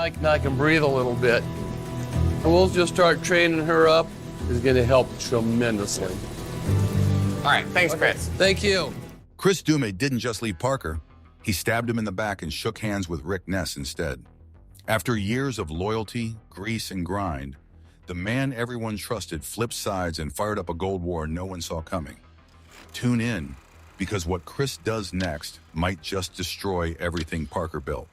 I can breathe a little bit. And we'll just start training her up. It's going to help tremendously. All right, thanks, Chris. Thank you. Chris Doumit didn't just leave Parker. He stabbed him in the back and shook hands with Rick Ness instead. After years of loyalty, grease, and grind, the man everyone trusted flipped sides and fired up a gold war no one saw coming. Tune in, because what Chris does next might just destroy everything Parker built.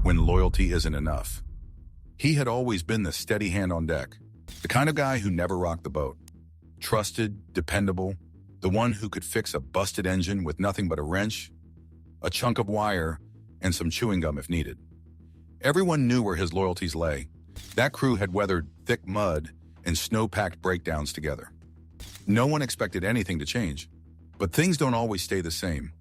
When loyalty isn't enough. He had always been the steady hand on deck, the kind of guy who never rocked the boat. Trusted, dependable, the one who could fix a busted engine with nothing but a wrench, a chunk of wire, and some chewing gum if needed. Everyone knew where his loyalties lay. That crew had weathered thick mud and snow-packed breakdowns together. No one expected anything to change, but things don't always stay the same.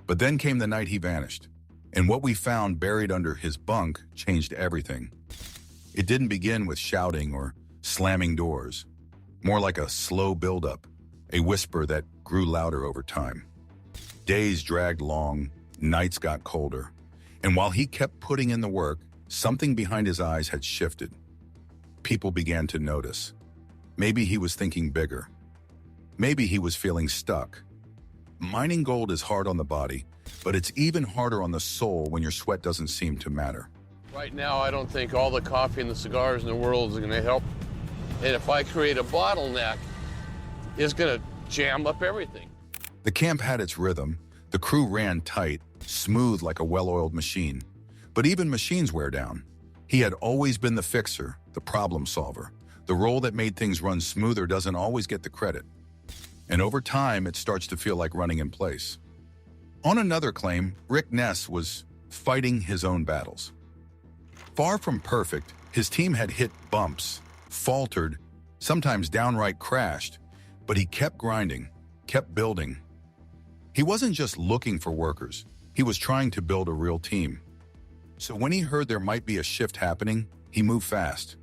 But then came the night he vanished, and what we found buried under his bunk changed everything. It didn't begin with shouting or slamming doors, more like a slow buildup, a whisper that grew louder over time. Days dragged long, nights got colder, and while he kept putting in the work, something behind his eyes had shifted. People began to notice. Maybe he was thinking bigger. Maybe he was feeling stuck. Mining gold is hard on the body, but it's even harder on the soul when your sweat doesn't seem to matter. Right now, I don't think all the coffee and the cigars in the world is going to help. And if I create a bottleneck, it's going to jam up everything. The camp had its rhythm. The crew ran tight, smooth like a well-oiled machine. But even machines wear down. He had always been the fixer, the problem solver. The role that made things run smoother doesn't always get the credit. And over time, it starts to feel like running in place. On another claim, Rick Ness was fighting his own battles. Far from perfect, his team had hit bumps, faltered, sometimes downright crashed, but he kept grinding, kept building. He wasn't just looking for workers, he was trying to build a real team. So when he heard there might be a shift happening, he moved fast.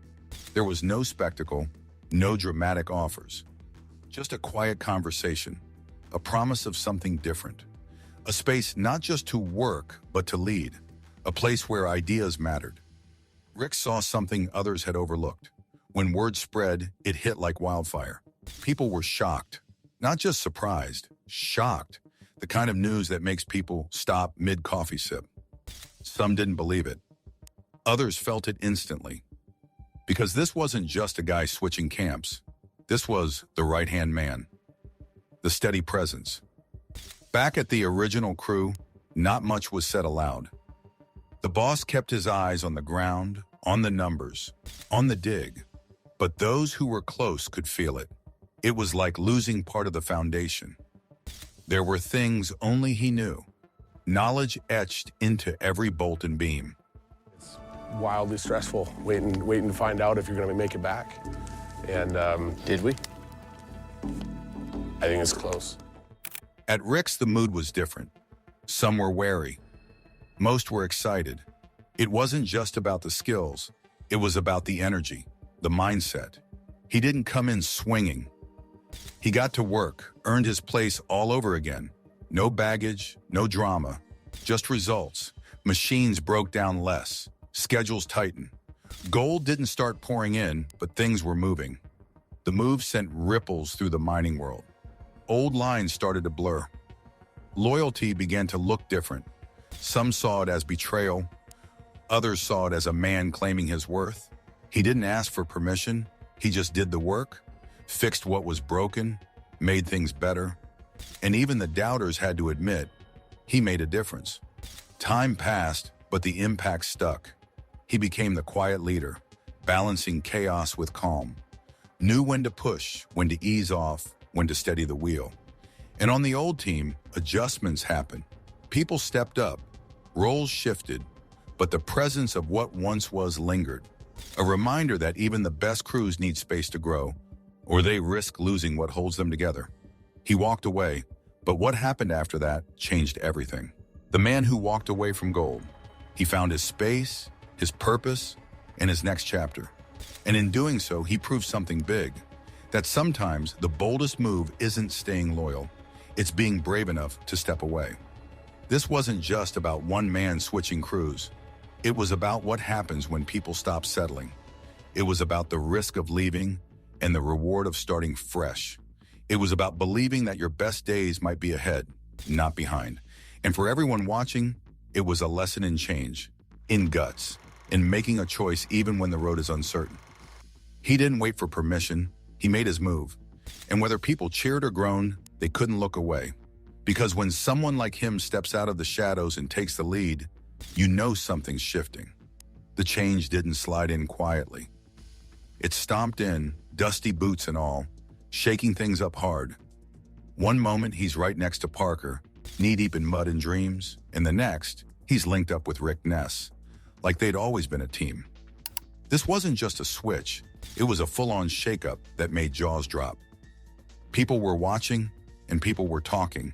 There was no spectacle, no dramatic offers. Just a quiet conversation, a promise of something different. A space not just to work, but to lead. A place where ideas mattered. Rick saw something others had overlooked. When word spread, it hit like wildfire. People were shocked. Not just surprised, shocked. The kind of news that makes people stop mid-coffee sip. Some didn't believe it. Others felt it instantly. Because this wasn't just a guy switching camps. This was the right-hand man. The steady presence. Back at the original crew, not much was said aloud. The boss kept his eyes on the ground, on the numbers, on the dig. But those who were close could feel it. It was like losing part of the foundation. There were things only he knew. Knowledge etched into every bolt and beam. It's wildly stressful, waiting to find out if you're going to make it back. And Did we? I think it's close. At Rick's, the mood was different. Some were wary. Most were excited. It wasn't just about the skills. It was about the energy, the mindset. He didn't come in swinging. He got to work, earned his place all over again. No baggage, no drama, just results. Machines broke down less, schedules tightened. Gold didn't start pouring in, but things were moving. The move sent ripples through the mining world. Old lines started to blur. Loyalty began to look different. Some saw it as betrayal. Others saw it as a man claiming his worth. He didn't ask for permission. He just did the work, fixed what was broken, made things better. And even the doubters had to admit, he made a difference. Time passed, but the impact stuck. He became the quiet leader, balancing chaos with calm. Knew when to push, when to ease off, when to steady the wheel. And on the old team, adjustments happened. People stepped up, roles shifted, but the presence of what once was lingered. A reminder that even the best crews need space to grow, or they risk losing what holds them together. He walked away, but what happened after that changed everything. The man who walked away from gold. He found his space, his purpose, and his next chapter. And in doing so, he proved something big. That sometimes the boldest move isn't staying loyal. It's being brave enough to step away. This wasn't just about one man switching crews. It was about what happens when people stop settling. It was about the risk of leaving and the reward of starting fresh. It was about believing that your best days might be ahead, not behind. And for everyone watching, it was a lesson in change, in guts, in making a choice even when the road is uncertain. He didn't wait for permission, he made his move. And whether people cheered or groaned, they couldn't look away. Because when someone like him steps out of the shadows and takes the lead, you know something's shifting. The change didn't slide in quietly. It stomped in, dusty boots and all, shaking things up hard. One moment he's right next to Parker, knee-deep in mud and dreams, and the next, he's linked up with Rick Ness, like they'd always been a team. This wasn't just a switch, it was a full-on shakeup that made jaws drop. People were watching, and people were talking.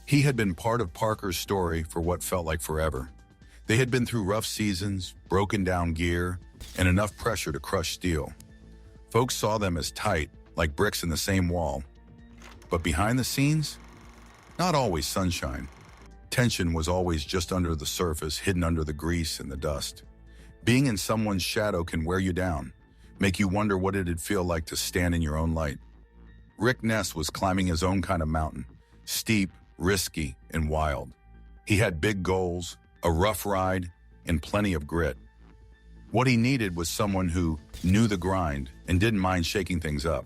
He had been part of Parker's story for what felt like forever. They had been through rough seasons, broken down gear, and enough pressure to crush steel. Folks saw them as tight, like bricks in the same wall. But behind the scenes, not always sunshine. Tension was always just under the surface, hidden under the grease and the dust. Being in someone's shadow can wear you down, make you wonder what it'd feel like to stand in your own light. Rick Ness was climbing his own kind of mountain, steep, risky, and wild. He had big goals, a rough ride, and plenty of grit. What he needed was someone who knew the grind and didn't mind shaking things up.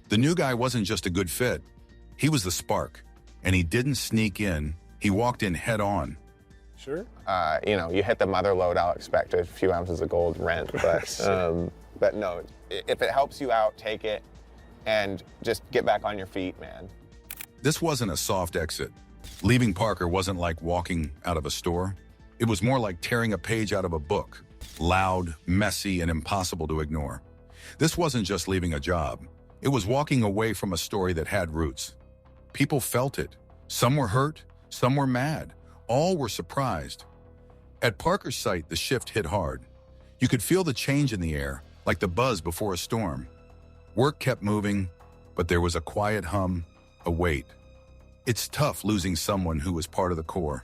The new guy wasn't just a good fit, he was the spark, and he didn't sneak in, he walked in head on. Sure. You hit the mother load, I'll expect a few ounces of gold rent, but no, if it helps you out, take it and just get back on your feet, man. This wasn't a soft exit. Leaving Parker wasn't like walking out of a store. It was more like tearing a page out of a book, loud, messy, and impossible to ignore. This wasn't just leaving a job. It was walking away from a story that had roots. People felt it. Some were hurt, some were mad. All were surprised. At Parker's site, the shift hit hard. You could feel the change in the air, like the buzz before a storm. Work kept moving, but there was a quiet hum, a weight. It's tough losing someone who was part of the core.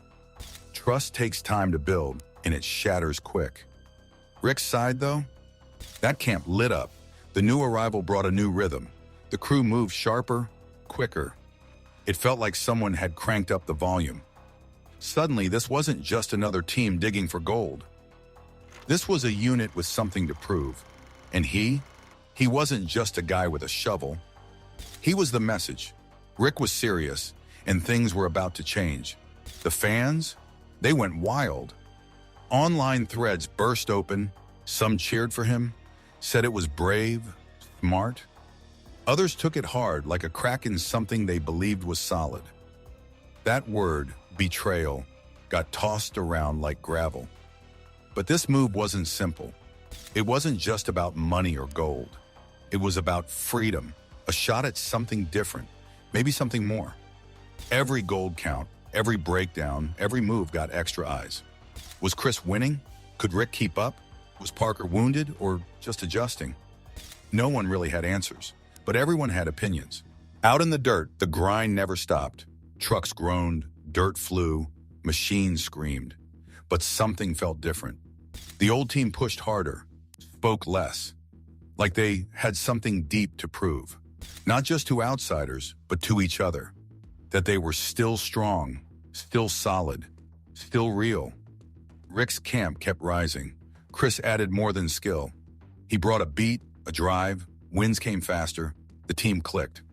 Trust takes time to build, and it shatters quick. Rick's side, though? That camp lit up. The new arrival brought a new rhythm. The crew moved sharper, quicker. It felt like someone had cranked up the volume. Suddenly, this wasn't just another team digging for gold. This was a unit with something to prove. And he wasn't just a guy with a shovel. He was the message. Rick was serious, and things were about to change. The fans, they went wild. Online threads burst open. Some cheered for him, said it was brave, smart. Others took it hard, like a crack in something they believed was solid. That word, betrayal, got tossed around like gravel. But this move wasn't simple. It wasn't just about money or gold. It was about freedom, a shot at something different, maybe something more. Every gold count, every breakdown, every move got extra eyes. Was Chris winning? Could Rick keep up? Was Parker wounded or just adjusting? No one really had answers, but everyone had opinions. Out in the dirt, the grind never stopped. Trucks groaned, dirt flew, machines screamed. But something felt different. The old team pushed harder, spoke less, like they had something deep to prove. Not just to outsiders, but to each other. That they were still strong, still solid, still real. Rick's camp kept rising. Chris added more than skill. He brought a beat, a drive, wins came faster, the team clicked.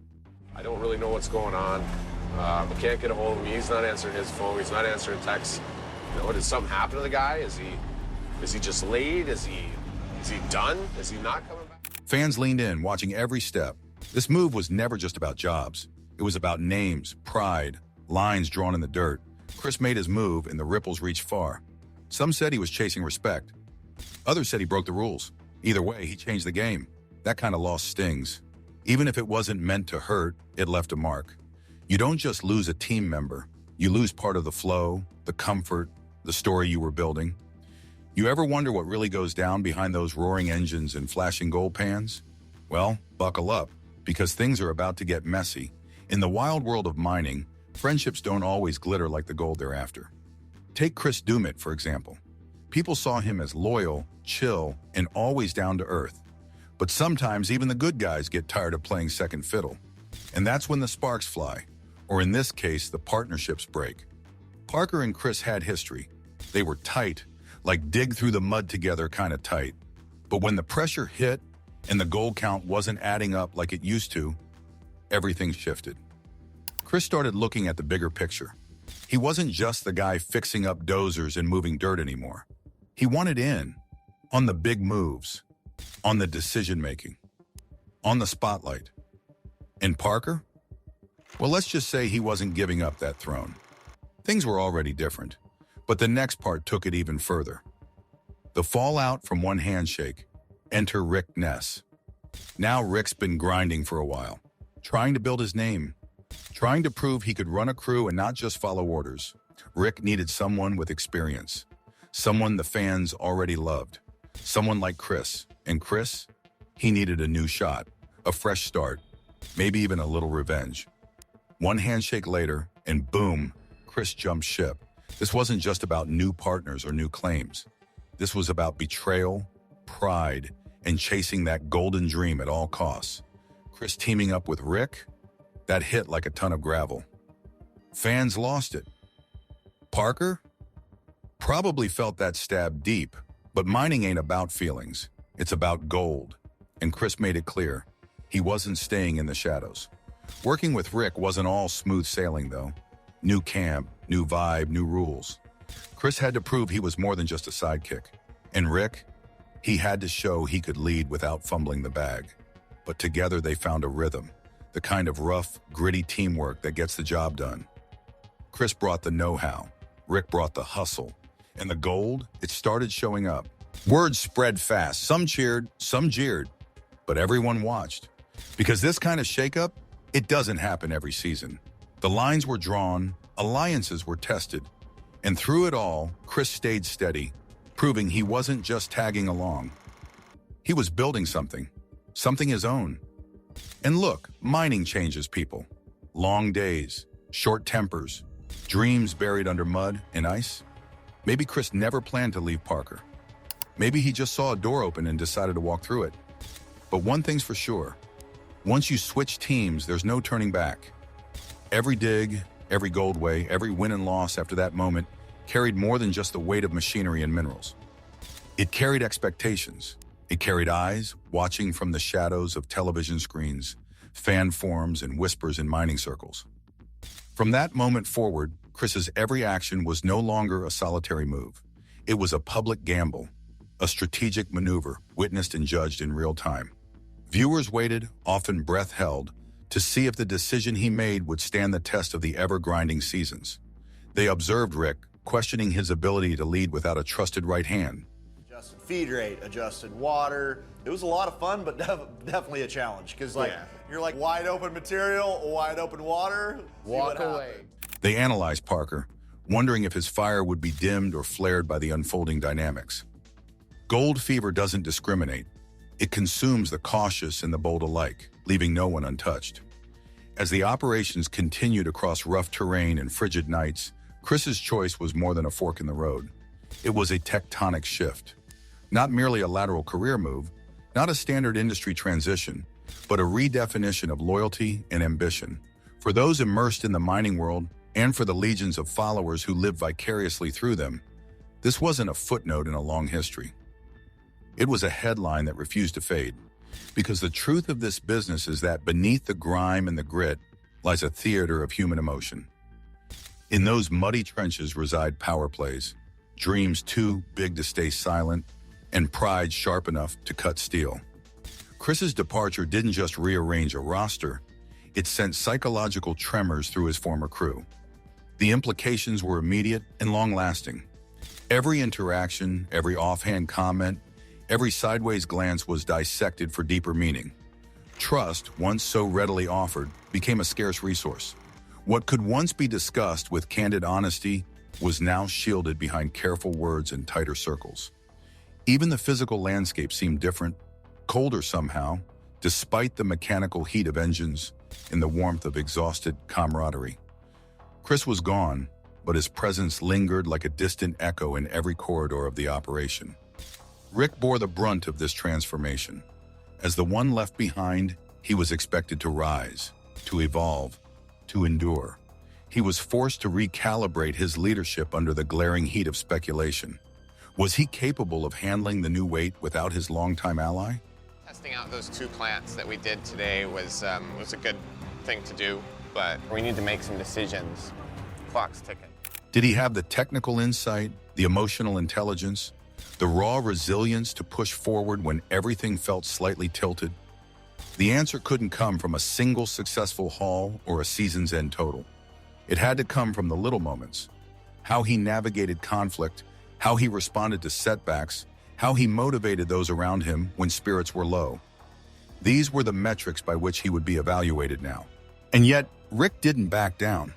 I don't really know what's going on. I can't get a hold of him. He's not answering his phone. He's not answering texts. Did something happen to the guy? Is he just late? Is he done? Is he not coming back? Fans leaned in, watching every step. This move was never just about jobs. It was about names, pride, lines drawn in the dirt. Chris made his move, and the ripples reached far. Some said he was chasing respect. Others said he broke the rules. Either way, he changed the game. That kind of loss stings. Even if it wasn't meant to hurt, it left a mark. You don't just lose a team member. You lose part of the flow, the comfort, the story you were building. You ever wonder what really goes down behind those roaring engines and flashing gold pans? Well, buckle up, because things are about to get messy. In the wild world of mining, friendships don't always glitter like the gold they're after. Take Doumit, for example. People saw him as loyal, chill, and always down to earth. But sometimes even the good guys get tired of playing second fiddle. And that's when the sparks fly, or in this case, the partnerships break. Parker and Chris had history. They were tight, like dig through the mud together kind of tight. But when the pressure hit and the goal count wasn't adding up like it used to, everything shifted. Chris started looking at the bigger picture. He wasn't just the guy fixing up dozers and moving dirt anymore. He wanted in, on the big moves, on the decision-making, on the spotlight. And Parker? Well, let's just say he wasn't giving up that throne. Things were already different, but the next part took it even further. The fallout from one handshake. Enter Rick Ness. Now Rick's been grinding for a while, trying to build his name, trying to prove he could run a crew and not just follow orders. Rick needed someone with experience, someone the fans already loved, someone like Chris. And Chris, he needed a new shot, a fresh start, maybe even a little revenge. One handshake later, and boom, Chris jumped ship. This wasn't just about new partners or new claims. This was about betrayal, pride, and chasing that golden dream at all costs. Chris teaming up with Rick, that hit like a ton of gravel. Fans lost it. Parker probably felt that stab deep, but mining ain't about feelings. It's about gold. And Chris made it clear, he wasn't staying in the shadows. Working with Rick wasn't all smooth sailing, though. New camp, new vibe, new rules. Chris had to prove he was more than just a sidekick. And Rick, he had to show he could lead without fumbling the bag. But together they found a rhythm, the kind of rough, gritty teamwork that gets the job done. Chris brought the know-how, Rick brought the hustle, and the gold, it started showing up. Words spread fast. Some cheered, some jeered, but everyone watched. Because this kind of shakeup, it doesn't happen every season. The lines were drawn, alliances were tested, and through it all, Chris stayed steady, proving he wasn't just tagging along. He was building something his own. And look, mining changes people. Long days, short tempers, dreams buried under mud and ice. Maybe Chris never planned to leave Parker. Maybe he just saw a door open and decided to walk through it. But one thing's for sure, once you switch teams, there's no turning back. Every dig, every goldway, every win and loss after that moment carried more than just the weight of machinery and minerals. It carried expectations. It carried eyes watching from the shadows of television screens, fan forums, and whispers in mining circles. From that moment forward, Chris's every action was no longer a solitary move. It was a public gamble, a strategic maneuver witnessed and judged in real time. Viewers waited, often breath held, to see if the decision he made would stand the test of the ever-grinding seasons. They observed Rick, questioning his ability to lead without a trusted right hand. Adjusted feed rate, adjusted water. It was a lot of fun, but definitely a challenge. Because you're like wide open material, wide open water. Walk away. They analyzed Parker, wondering if his fire would be dimmed or flared by the unfolding dynamics. Gold fever doesn't discriminate. It consumes the cautious and the bold alike, leaving no one untouched. As the operations continued across rough terrain and frigid nights, Chris's choice was more than a fork in the road. It was a tectonic shift. Not merely a lateral career move, not a standard industry transition, but a redefinition of loyalty and ambition. For those immersed in the mining world, and for the legions of followers who lived vicariously through them, this wasn't a footnote in a long history. It was a headline that refused to fade, because the truth of this business is that beneath the grime and the grit lies a theater of human emotion. In those muddy trenches reside power plays, dreams too big to stay silent, and pride sharp enough to cut steel. Chris's departure didn't just rearrange a roster, it sent psychological tremors through his former crew. The implications were immediate and long-lasting. Every interaction, every offhand comment, every sideways glance was dissected for deeper meaning. Trust, once so readily offered, became a scarce resource. What could once be discussed with candid honesty was now shielded behind careful words and tighter circles. Even the physical landscape seemed different, colder somehow, despite the mechanical heat of engines and the warmth of exhausted camaraderie. Chris was gone, but his presence lingered like a distant echo in every corridor of the operation. Rick bore the brunt of this transformation. As the one left behind, he was expected to rise, to evolve, to endure. He was forced to recalibrate his leadership under the glaring heat of speculation. Was he capable of handling the new weight without his longtime ally? Testing out those 2 plants that we did today was a good thing to do, but we need to make some decisions. Clock's ticking. Did he have the technical insight, the emotional intelligence, the raw resilience to push forward when everything felt slightly tilted? The answer couldn't come from a single successful haul or a season's end total. It had to come from the little moments. How he navigated conflict, how he responded to setbacks, how he motivated those around him when spirits were low. These were the metrics by which he would be evaluated now. And yet, Rick didn't back down.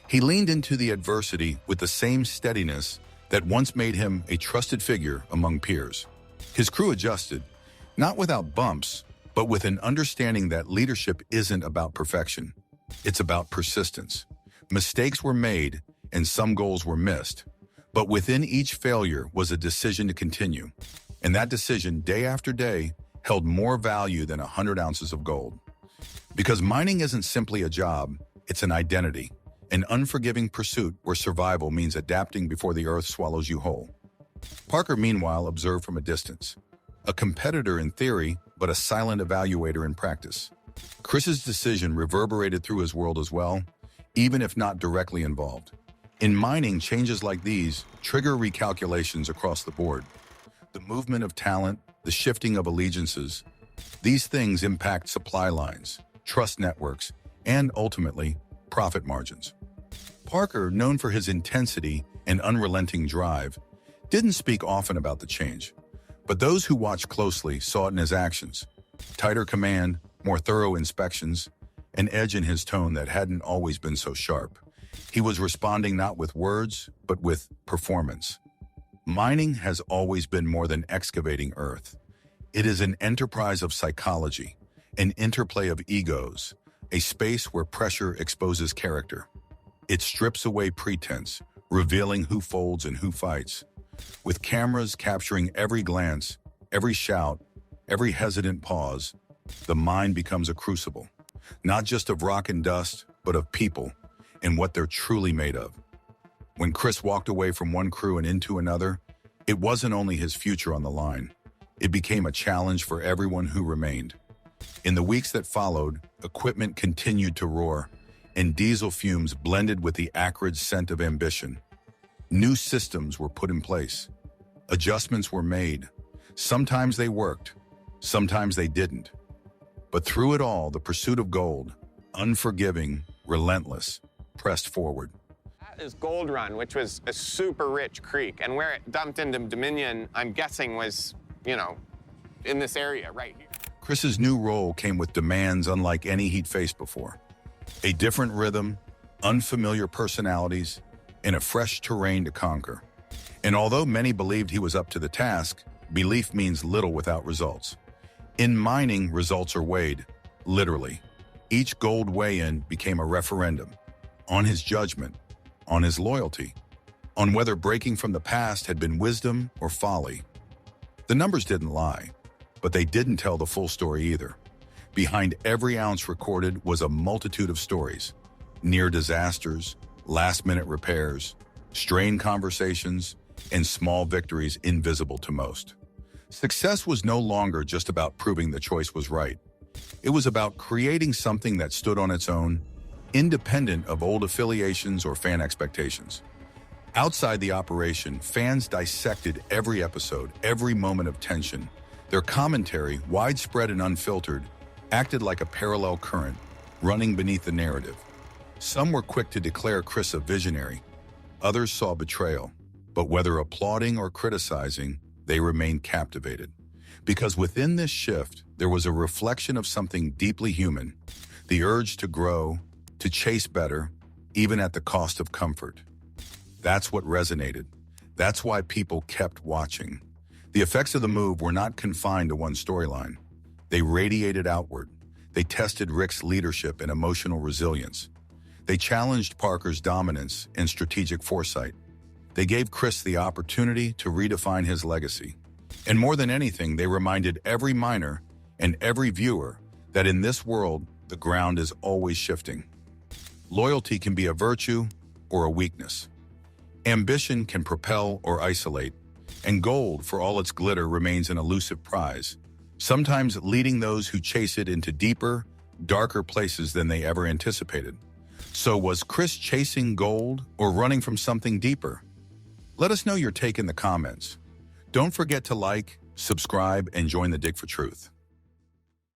He leaned into the adversity with the same steadiness that once made him a trusted figure among peers. His crew adjusted, not without bumps, but with an understanding that leadership isn't about perfection. It's about persistence. Mistakes were made and some goals were missed, but within each failure was a decision to continue. And that decision, day after day, held more value than 100 ounces of gold. Because mining isn't simply a job, it's an identity, an unforgiving pursuit where survival means adapting before the earth swallows you whole. Parker, meanwhile, observed from a distance. A competitor in theory, but a silent evaluator in practice. Chris's decision reverberated through his world as well, even if not directly involved. In mining, changes like these trigger recalculations across the board. The movement of talent, the shifting of allegiances, these things impact supply lines, trust networks, and ultimately, profit margins. Parker, known for his intensity and unrelenting drive, didn't speak often about the change. But those who watched closely saw it in his actions. Tighter command, more thorough inspections, an edge in his tone that hadn't always been so sharp. He was responding not with words, but with performance. Mining has always been more than excavating earth. It is an enterprise of psychology, an interplay of egos, a space where pressure exposes character. It strips away pretense, revealing who folds and who fights. With cameras capturing every glance, every shout, every hesitant pause, the mind becomes a crucible, not just of rock and dust, but of people and what they're truly made of. When Chris walked away from one crew and into another, it wasn't only his future on the line. It became a challenge for everyone who remained. In the weeks that followed, equipment continued to roar, and diesel fumes blended with the acrid scent of ambition. New systems were put in place. Adjustments were made. Sometimes they worked, sometimes they didn't. But through it all, the pursuit of gold, unforgiving, relentless, pressed forward. That is Gold Run, which was a super rich creek, and where it dumped into Dominion, I'm guessing was, in this area right here. Chris's new role came with demands unlike any he'd faced before. A different rhythm, unfamiliar personalities, and a fresh terrain to conquer. And although many believed he was up to the task, belief means little without results. In mining, results are weighed, literally. Each gold weigh-in became a referendum on his judgment, on his loyalty, on whether breaking from the past had been wisdom or folly. The numbers didn't lie, but they didn't tell the full story either. Behind every ounce recorded was a multitude of stories, near disasters, last-minute repairs, strained conversations, and small victories invisible to most. Success was no longer just about proving the choice was right. It was about creating something that stood on its own, independent of old affiliations or fan expectations. Outside the operation, fans dissected every episode, every moment of tension. Their commentary, widespread and unfiltered, acted like a parallel current, running beneath the narrative. Some were quick to declare Chris a visionary. Others saw betrayal. But whether applauding or criticizing, they remained captivated. Because within this shift, there was a reflection of something deeply human, the urge to grow, to chase better, even at the cost of comfort. That's what resonated. That's why people kept watching. The effects of the move were not confined to one storyline. They radiated outward. They tested Rick's leadership and emotional resilience. They challenged Parker's dominance and strategic foresight. They gave Chris the opportunity to redefine his legacy. And more than anything, they reminded every miner and every viewer that in this world, the ground is always shifting. Loyalty can be a virtue or a weakness. Ambition can propel or isolate, and gold, for all its glitter, remains an elusive prize, sometimes leading those who chase it into deeper, darker places than they ever anticipated. So was Chris chasing gold or running from something deeper? Let us know your take in the comments. Don't forget to like, subscribe, and join the Dig for Truth.